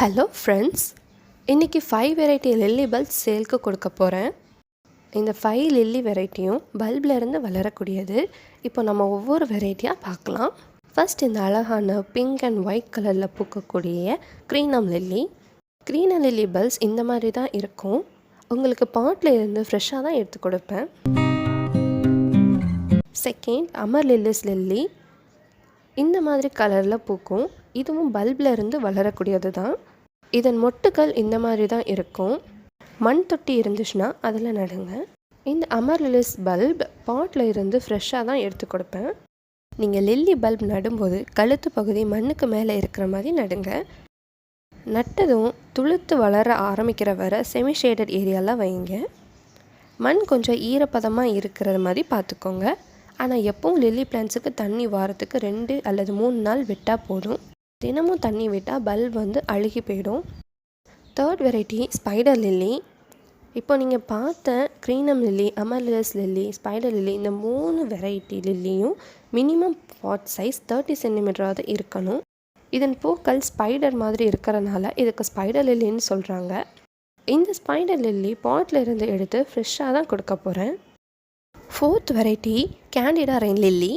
Hello friends, இன்றைக்கி 5 variety lily bulbs சேல்க்கு கொடுக்க போகிறேன். இந்த 5 லில்லி வெரைட்டியும் பல்பிலேருந்து வளரக்கூடியது. இப்போ நம்ம ஒவ்வொரு வெரைட்டியாக பார்க்கலாம். ஃபர்ஸ்ட் இந்த அழகான பிங்க் அண்ட் ஒயிட் கலரில் பூக்கக்கூடிய க்ரீனம் லில்லி. க்ரீனம் லில்லி பல்ப்ஸ் இந்த மாதிரி தான் இருக்கும். உங்களுக்கு பாட்டில் இருந்து ஃப்ரெஷ்ஷாக தான் எடுத்து கொடுப்பேன். செகண்ட் அமர் லில்லிஸ் லில்லி. இந்த மாதிரி கலரில் பூக்கும். இதுவும் பல்பில் இருந்து வளரக்கூடியது தான். இதன் மொட்டுக்கள் இந்த மாதிரி தான் இருக்கும். மண் தொட்டி இருந்துச்சுன்னா அதில் நடுங்க. இந்த அமர் லில்லிஸ் பல்ப் பாட்டில் இருந்து ஃப்ரெஷ்ஷாக தான் எடுத்து கொடுப்பேன். நீங்கள் லில்லி பல்ப் நடும்போது கழுத்து பகுதி மண்ணுக்கு மேலே இருக்கிற மாதிரி நடுங்க. நட்டதும் துளுத்து வளர ஆரம்பிக்கிற வரை செமி ஷேடட் ஏரியாவில் வைங்க. மண் கொஞ்சம் ஈரப்பதமாக இருக்கிற மாதிரி பார்த்துக்கோங்க. ஆனால் எப்பவும் லில்லி பிளான்ட்ஸுக்கு தண்ணி வாரத்துக்கு 2 அல்லது 3 நாள் விட்டால் போதும். தினமும் தண்ணி விட்டால் பல்ப் அழுகி போயிடும். Third variety spider lily. இப்போ நீங்கள் பார்த்த crinum lily, Amar lilies lily, spider lily, இந்த 3 வெரைட்டி லில்லியும் மினிமம் பாட் சைஸ் 30 சென்டிமீட்டராவது இருக்கணும். இதன் பூக்கள் ஸ்பைடர் மாதிரி இருக்கிறனால இதுக்கு ஸ்பைடர் லில்லின்னு சொல்கிறாங்க. இந்த ஸ்பைடர் லில்லி பாட்டில் இருந்து எடுத்து ஃப்ரெஷ்ஷாக தான் கொடுக்க போகிறேன். Fourth variety candida rain lily.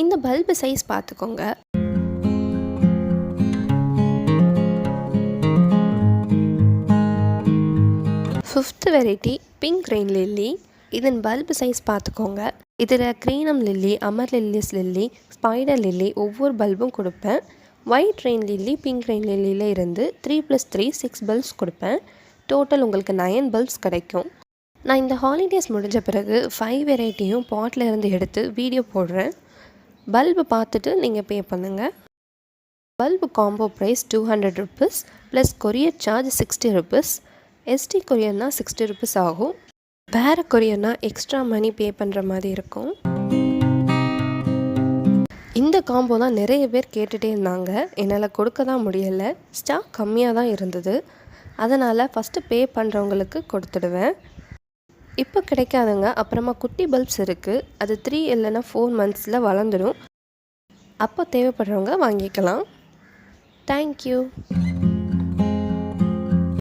இந்த பல்பு சைஸ் பார்த்துக்கோங்க. Fifth variety pink rain lily. இதன் பல்பு சைஸ் பார்த்துக்கோங்க. இதில் crinum lily, Amar lilies lily, spider lily ஒவ்வொரு பல்பும் கொடுப்பேன். White rain lily, pink rain லில்லியில் இருந்து 3+3 6 பல்ப்ஸ் கொடுப்பேன். டோட்டல் உங்களுக்கு 9 பல்ப்ஸ் கிடைக்கும். நான் இந்த ஹாலிடேஸ் முடிஞ்ச பிறகு 5 வெரைட்டியும் பாட்டில் இருந்து எடுத்து வீடியோ போடுறேன். பல்பு பார்த்துட்டு நீங்கள் பே பண்ணுங்கள். Bulb combo price 200 rupees plus courier charge 60 rupees. ST கொரியர்னால் 60 ருபீஸ் ஆகும். வேறு கொரியர்னால் எக்ஸ்ட்ரா மணி பே பண்ணுற மாதிரி இருக்கும். இந்த காம்போ தான் நிறைய பேர் கேட்டுகிட்டே இருந்தாங்க. என்னால் கொடுக்க தான் முடியலை. ஸ்டாக் கம்மியாக தான் இருந்தது. அதனால் ஃபஸ்ட்டு பே பண்ணுறவங்களுக்கு கொடுத்துடுவேன். இப்போ கிடைக்காதுங்க. அப்புறமா குட்டி பல்ப்ஸ் இருக்குது. அது 3 இல்லைன்னா 4 மந்த்ஸில் வளர்ந்துடும். அப்போ தேவைப்படுறவங்க வாங்கிக்கலாம். தேங்க்யூ.